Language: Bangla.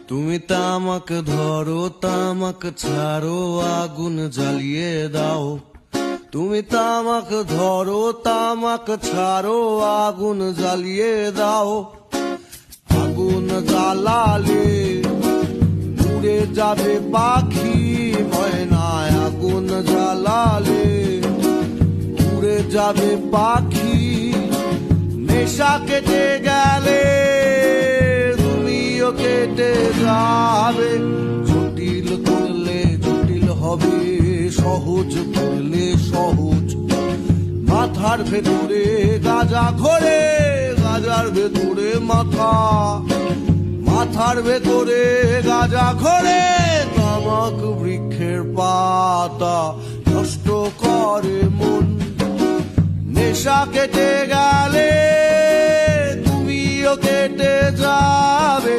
তুমি তামাক ধরো তামাক ছাড়ো আগুন জ্বালিয়ে দাও। তুমি তামাক ধরো তামাক ছাড়ো আগুন জ্বালিয়ে দাও। আগুন জ্বালালে উড়ে যাবে পাখি ময়নায়। আগুন জ্বালালে উড়ে যাবে পাখি। নেশা কেটে গেলে তুমিও কেটে যাবে। জটিল করলে জটিল হবে, সহজ করলে সহজ। মাথার ভেতরে গাঁজা ঘোরে, গাঁজার ভেতরে মাথা। মাথার ভেতরে গাঁজা ঘোরে, তামাক বৃক্ষের পাতা নষ্ট করে মন। নেশা কেটে গেলে তুমিও কেটে যাবে।